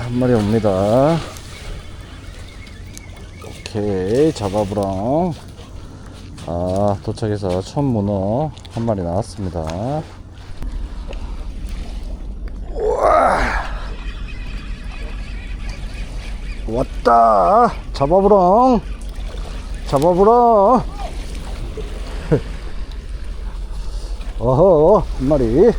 한 마리 옵니다. 오케이, 잡아보랑. 도착해서 첫 문어 한 마리 나왔습니다. 우와, 왔다. 잡아보랑. 어허, 한 마리.